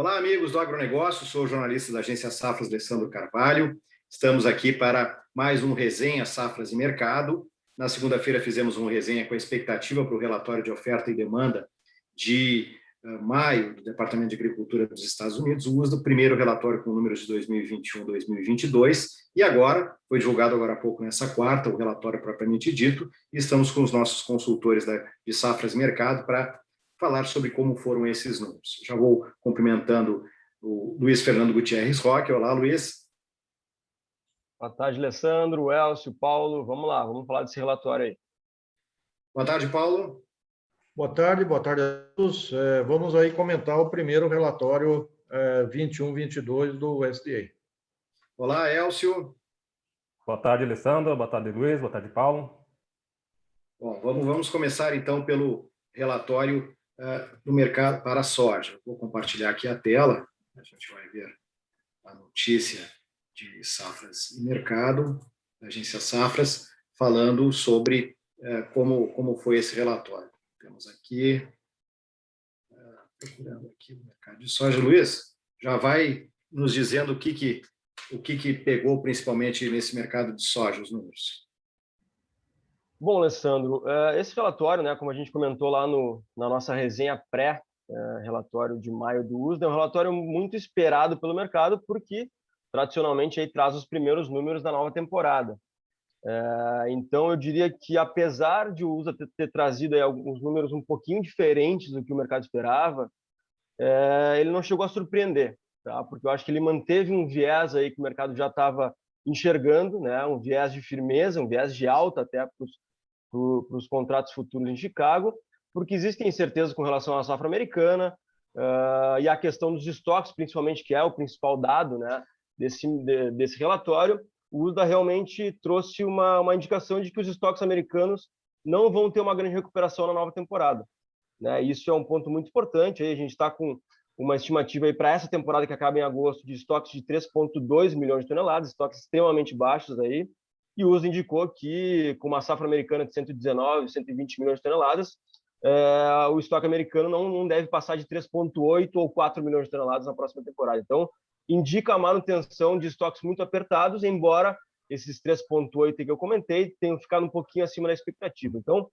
Olá, amigos do agronegócio, sou o jornalista da agência Safras, Alessandro Carvalho. Estamos aqui para mais um Resenha Safras e Mercado. Na segunda-feira fizemos uma resenha com a expectativa para o relatório de oferta e demanda de maio do Departamento de Agricultura dos Estados Unidos, o USDA, o primeiro relatório com números de 2021-2022, e agora, foi divulgado agora há pouco nessa quarta, o relatório propriamente dito, e estamos com os nossos consultores de Safras e Mercado para falar sobre como foram esses números. Já vou cumprimentando o Luiz Fernando Gutierrez Roque. Olá, Luiz. Boa tarde, Alessandro, Elcio, Paulo. Vamos lá, vamos falar desse relatório aí. Boa tarde, Paulo. Boa tarde a todos. Vamos aí comentar o primeiro relatório 21-22 do USDA. Olá, Elcio. Boa tarde, Alessandro. Boa tarde, Luiz. Boa tarde, Paulo. Bom, vamos começar então pelo relatório do mercado para a soja. Vou compartilhar aqui a tela, a gente vai ver a notícia de Safras e Mercado, da agência Safras, falando sobre como foi esse relatório. Temos aqui, procurando aqui o mercado de soja. Luiz, já vai nos dizendo o que pegou principalmente nesse mercado de soja, os números. Bom, Alessandro, esse relatório, né, como a gente comentou lá na nossa resenha pré-relatório de maio do USDA, é um relatório muito esperado pelo mercado, porque tradicionalmente aí traz os primeiros números da nova temporada. Então, eu diria que, apesar de o USDA ter trazido aí alguns números um pouquinho diferentes do que o mercado esperava, ele não chegou a surpreender, tá? Porque eu acho que ele manteve um viés aí que o mercado já estava enxergando, né? Um viés de firmeza, um viés de alta até para os contratos futuros em Chicago, porque existem incertezas com relação à safra americana e a questão dos estoques, principalmente, que é o principal dado, né, desse relatório. O USDA realmente trouxe uma indicação de que os estoques americanos não vão ter uma grande recuperação na nova temporada, né? Isso é um ponto muito importante. Aí a gente está com uma estimativa para essa temporada que acaba em agosto de estoques de 3,2 milhões de toneladas, estoques extremamente baixos aí, e o USDA indicou que, com uma safra americana de 119, 120 milhões de toneladas, o estoque americano não deve passar de 3,8 ou 4 milhões de toneladas na próxima temporada. Então, indica a manutenção de estoques muito apertados, embora esses 3,8 que eu comentei tenham ficado um pouquinho acima da expectativa. Então,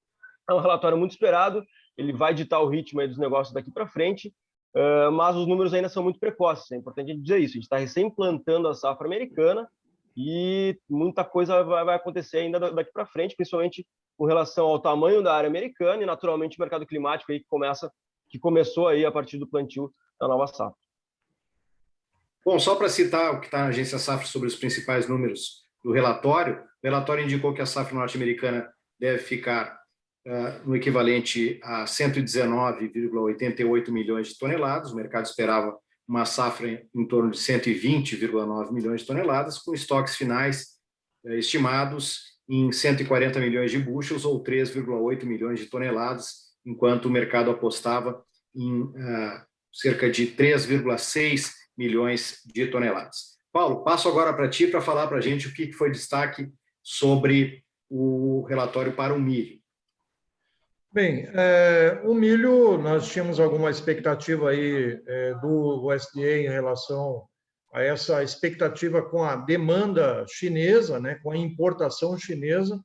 é um relatório muito esperado, ele vai ditar o ritmo aí dos negócios daqui para frente, mas os números ainda são muito precoces, é importante a gente dizer isso. A gente está recém-plantando a safra americana e muita coisa vai acontecer ainda daqui para frente, principalmente com relação ao tamanho da área americana e, naturalmente, o mercado climático aí que começou aí a partir do plantio da nova safra. Bom, só para citar o que está na agência Safra sobre os principais números do relatório, o relatório indicou que a safra norte-americana deve ficar no equivalente a 119,88 milhões de toneladas. O mercado esperava uma safra em torno de 120,9 milhões de toneladas, com estoques finais estimados em 140 milhões de bushels, ou 3,8 milhões de toneladas, enquanto o mercado apostava em cerca de 3,6 milhões de toneladas. Paulo, passo agora para ti para falar para a gente o que foi destaque sobre o relatório para o milho. Bem, o milho, nós tínhamos alguma expectativa aí do USDA em relação a essa expectativa com a demanda chinesa, né, com a importação chinesa.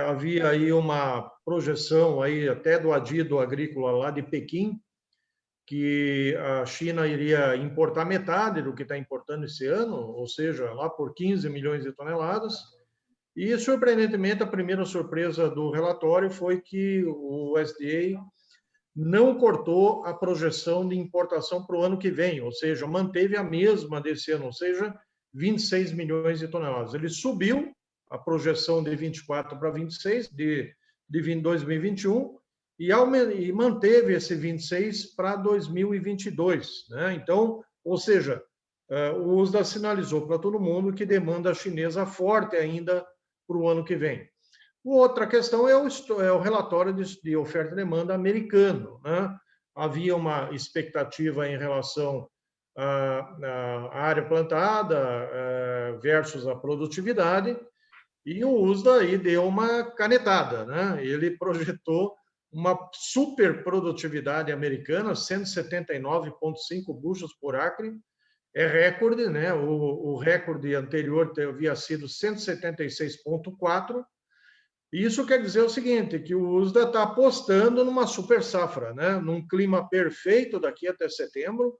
Havia aí uma projeção aí até do Adido Agrícola lá de Pequim, que a China iria importar metade do que está importando esse ano, ou seja, lá por 15 milhões de toneladas. E, surpreendentemente, a primeira surpresa do relatório foi que o USDA não cortou a projeção de importação para o ano que vem, ou seja, manteve a mesma desse ano, ou seja, 26 milhões de toneladas. Ele subiu a projeção de 24 para 26 de 2021 e manteve esse 26 para 2022, né? Então, ou seja, o USDA sinalizou para todo mundo que demanda chinesa forte ainda para o ano que vem. Outra questão é o relatório de oferta e demanda americano, né? Havia uma expectativa em relação à área plantada versus a produtividade, e o USDA aí deu uma canetada, né? Ele projetou uma super produtividade americana, 179,5 bushels por acre, é recorde, né? O recorde anterior havia sido 176,4. E isso quer dizer o seguinte, que o USDA está apostando numa super safra, né? Num clima perfeito daqui até setembro,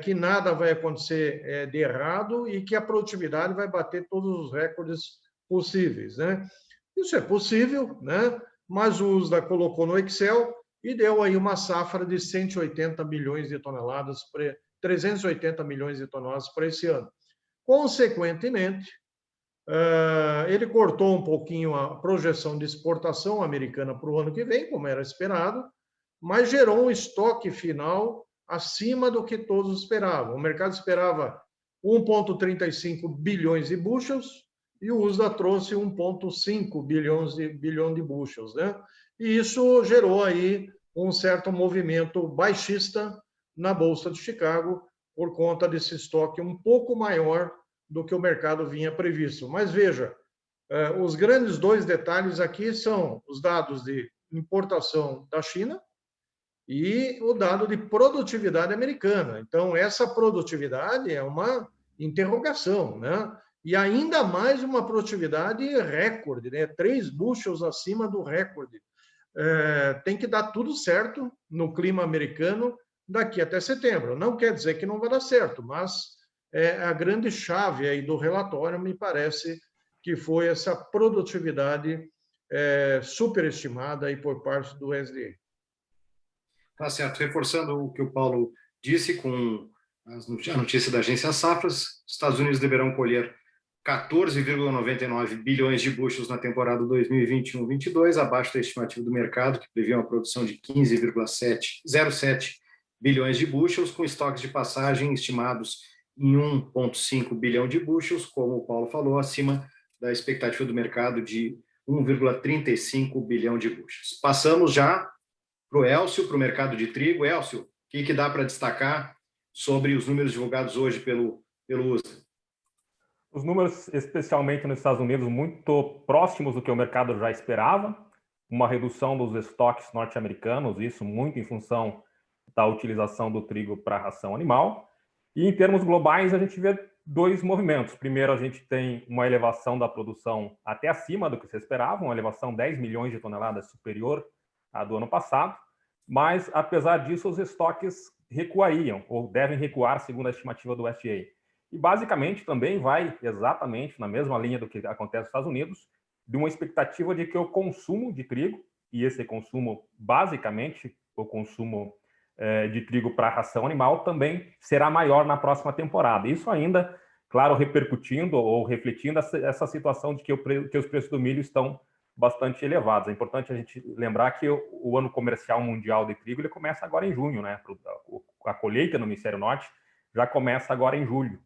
que nada vai acontecer de errado e que a produtividade vai bater todos os recordes possíveis, né? Isso é possível, né? Mas o USDA colocou no Excel e deu aí uma safra de 180 milhões de toneladas, 380 milhões de toneladas para esse ano. Consequentemente, ele cortou um pouquinho a projeção de exportação americana para o ano que vem, como era esperado, mas gerou um estoque final acima do que todos esperavam. O mercado esperava 1,35 bilhões de bushels e o USDA trouxe 1,5 bilhão de bushels, né? E isso gerou aí um certo movimento baixista na Bolsa de Chicago por conta desse estoque um pouco maior do que o mercado vinha previsto. Mas veja, os grandes dois detalhes aqui são os dados de importação da China e o dado de produtividade americana. Então, essa produtividade é uma interrogação, né? E ainda mais uma produtividade recorde, né? 3 bushels acima do recorde. Tem que dar tudo certo no clima americano daqui até setembro. Não quer dizer que não vai dar certo, mas a grande chave aí do relatório, me parece, que foi essa produtividade superestimada aí por parte do SDA. Tá certo. Reforçando o que o Paulo disse com a notícia da agência Safras, Estados Unidos deverão colher 14,99 bilhões de bushels na temporada 2021-22, abaixo da estimativa do mercado, que previa uma produção de 15,07 bilhões de bushels, com estoques de passagem estimados em 1,5 bilhão de bushels, como o Paulo falou, acima da expectativa do mercado de 1,35 bilhão de bushels. Passamos já para o Elcio, para o mercado de trigo. Elcio, o que dá para destacar sobre os números divulgados hoje pelo USDA? Os números, especialmente nos Estados Unidos, muito próximos do que o mercado já esperava, uma redução dos estoques norte-americanos, isso muito em função da utilização do trigo para ração animal. E em termos globais, a gente vê dois movimentos. Primeiro, a gente tem uma elevação da produção até acima do que se esperava, uma elevação 10 milhões de toneladas superior à do ano passado, mas, apesar disso, os estoques recuariam, ou devem recuar, segundo a estimativa do USDA. E, basicamente, também vai exatamente na mesma linha do que acontece nos Estados Unidos, de uma expectativa de que o consumo de trigo, e esse consumo, basicamente, o consumo de trigo para ração animal, também será maior na próxima temporada. Isso ainda, claro, repercutindo ou refletindo essa situação de que os preços do milho estão bastante elevados. É importante a gente lembrar que o ano comercial mundial de trigo ele começa agora em junho, né? A colheita no Hemisfério Norte já começa agora em junho.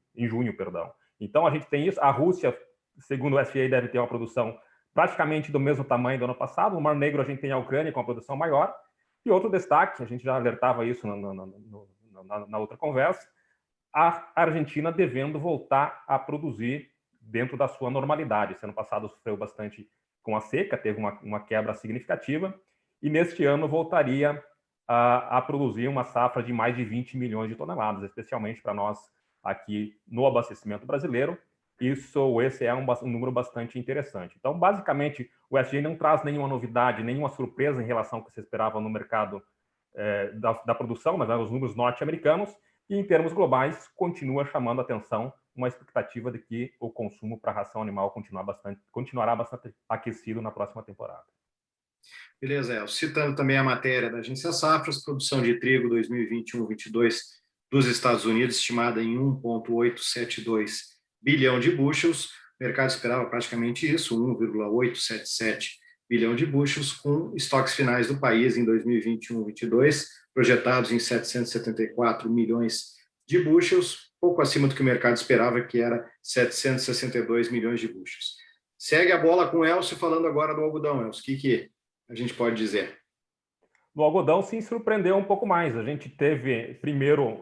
Então a gente tem isso. A Rússia, segundo o USDA, deve ter uma produção praticamente do mesmo tamanho do ano passado. No Mar Negro a gente tem a Ucrânia com a produção maior. E outro destaque, a gente já alertava isso na outra conversa, a Argentina devendo voltar a produzir dentro da sua normalidade. Esse ano passado sofreu bastante com a seca, teve uma quebra significativa, e neste ano voltaria a produzir uma safra de mais de 20 milhões de toneladas, especialmente para nós aqui no abastecimento brasileiro. Esse é um número bastante interessante. Então, basicamente, o USDA não traz nenhuma novidade, nenhuma surpresa em relação ao que se esperava no mercado da produção, mas os números norte-americanos, e em termos globais, continua chamando a atenção uma expectativa de que o consumo para ração animal continuará bastante aquecido na próxima temporada. Beleza, El. Citando também a matéria da agência Safras, produção de trigo 2021-22 dos Estados Unidos estimada em 1,872 bilhão de bushels. O mercado esperava praticamente isso, 1,877 bilhão de bushels, com estoques finais do país em 2021-22 projetados em 774 milhões de bushels, pouco acima do que o mercado esperava, que era 762 milhões de bushels. Segue a bola com o Elcio, falando agora do algodão. Elcio, o que a gente pode dizer? No algodão, sim, surpreendeu um pouco mais. A gente teve, primeiro,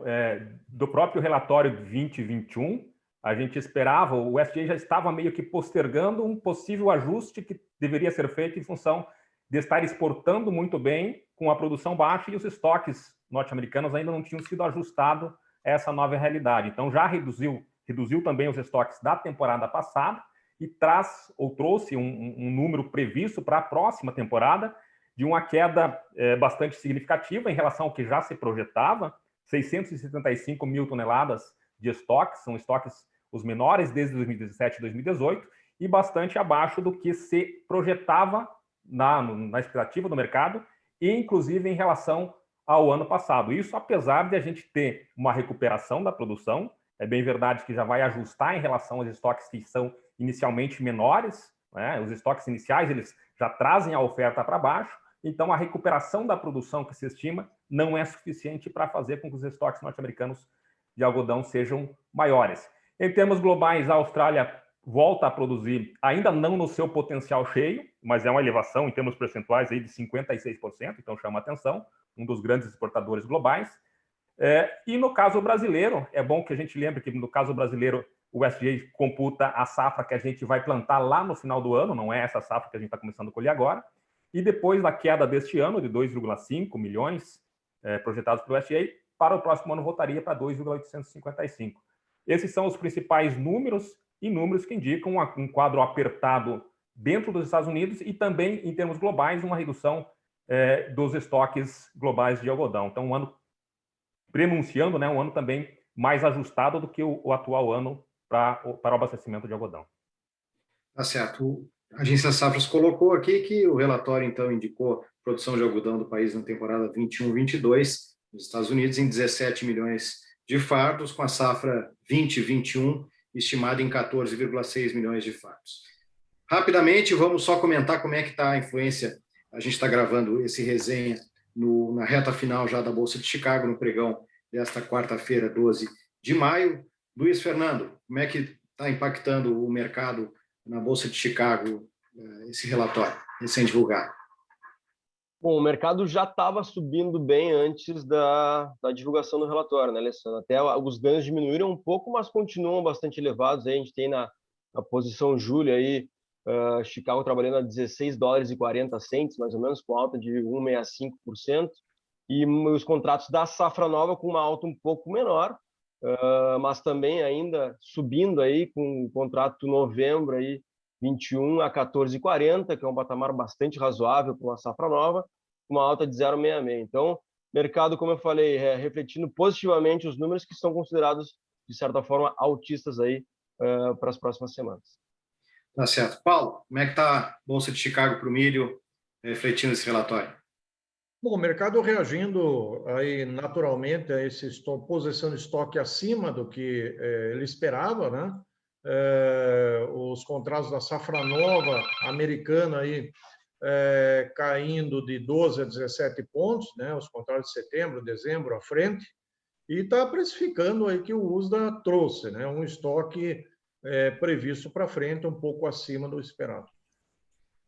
do próprio relatório de 2021, a gente esperava, o USDA já estava meio que postergando um possível ajuste que deveria ser feito em função de estar exportando muito bem com a produção baixa e os estoques norte-americanos ainda não tinham sido ajustados a essa nova realidade. Então, já reduziu também os estoques da temporada passada e trouxe um número previsto para a próxima temporada de uma queda bastante significativa em relação ao que já se projetava, 675 mil toneladas de estoques, são estoques os menores desde 2017 e 2018, e bastante abaixo do que se projetava na expectativa do mercado, e inclusive em relação ao ano passado. Isso apesar de a gente ter uma recuperação da produção, é bem verdade que já vai ajustar em relação aos estoques que são inicialmente menores, né? Os estoques iniciais eles já trazem a oferta para baixo, então a recuperação da produção que se estima não é suficiente para fazer com que os estoques norte-americanos de algodão sejam maiores. Em termos globais, a Austrália volta a produzir, ainda não no seu potencial cheio, mas é uma elevação em termos percentuais aí de 56%, então chama atenção, um dos grandes exportadores globais. E no caso brasileiro, é bom que a gente lembre que no caso brasileiro o USDA computa a safra que a gente vai plantar lá no final do ano, não é essa safra que a gente está começando a colher agora, e depois da queda deste ano de 2,5 milhões projetados pelo USDA, para o próximo ano voltaria para 2,855. Esses são os principais números e números que indicam um quadro apertado dentro dos Estados Unidos e também, em termos globais, uma redução dos estoques globais de algodão. Então, um ano prenunciando, né, um ano também mais ajustado do que o atual ano para o abastecimento de algodão. Tá certo. A Agência Safras colocou aqui que o relatório, então, indicou produção de algodão do país na temporada 21-22, nos Estados Unidos, em 17 milhões de fardos, com a safra 20-21 estimada em 14,6 milhões de fardos. Rapidamente, vamos só comentar como é que está a influência. A gente está gravando esse resenha na reta final já da Bolsa de Chicago, no pregão desta quarta-feira, 12 de maio. Luiz Fernando, como é que está impactando o mercado na Bolsa de Chicago esse relatório recém-divulgado? Bom, o mercado já estava subindo bem antes da divulgação do relatório, né, Alessandro? Até os ganhos diminuíram um pouco, mas continuam bastante elevados. Aí a gente tem na posição julho aí, Chicago trabalhando a 16 dólares e 40 cents, mais ou menos, com alta de 1,65%, e os contratos da safra nova com uma alta um pouco menor, mas também ainda subindo aí com o contrato novembro aí 21 a 14,40, que é um patamar bastante razoável para uma safra nova, uma alta de 0,66. Então, mercado, como eu falei, refletindo positivamente os números que são considerados, de certa forma, altistas aí para as próximas semanas. Tá certo. Paulo, como é que está a Bolsa de Chicago para o milho, refletindo esse relatório? Bom, o mercado reagindo aí naturalmente a essa posição de estoque acima do que ele esperava, né? Os contratos da safra nova americana aí caindo de 12 a 17 pontos, né? Os contratos de setembro, dezembro à frente, e está precificando aí que o USDA trouxe, né? Um estoque previsto para frente um pouco acima do esperado.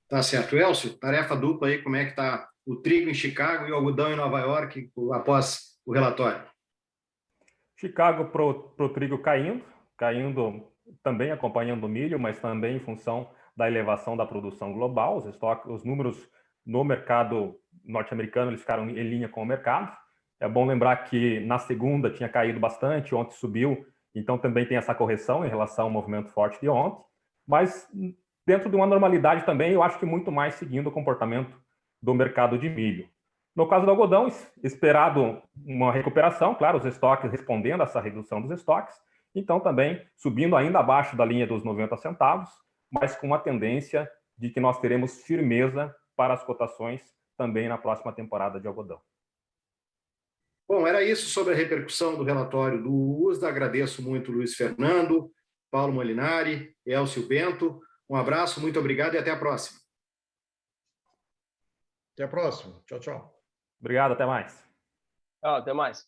Tá certo. Elcio, tarefa dupla aí, como é que está o trigo em Chicago e o algodão em Nova York após o relatório? Chicago pro trigo caindo também acompanhando o milho, mas também em função da elevação da produção global. Os números no mercado norte-americano eles ficaram em linha com o mercado. É bom lembrar que na segunda tinha caído bastante, ontem subiu, então também tem essa correção em relação ao movimento forte de ontem, mas dentro de uma normalidade também, eu acho que muito mais seguindo o comportamento do mercado de milho. No caso do algodão, esperado uma recuperação, claro, os estoques respondendo a essa redução dos estoques, então também subindo ainda abaixo da linha dos 90 centavos, mas com uma tendência de que nós teremos firmeza para as cotações também na próxima temporada de algodão. Bom, era isso sobre a repercussão do relatório do USDA. Agradeço muito Luiz Fernando, Paulo Molinari, Elcio Bento. Um abraço, muito obrigado e até a próxima. Até a próxima. Tchau, tchau. Obrigado, até mais. Até mais.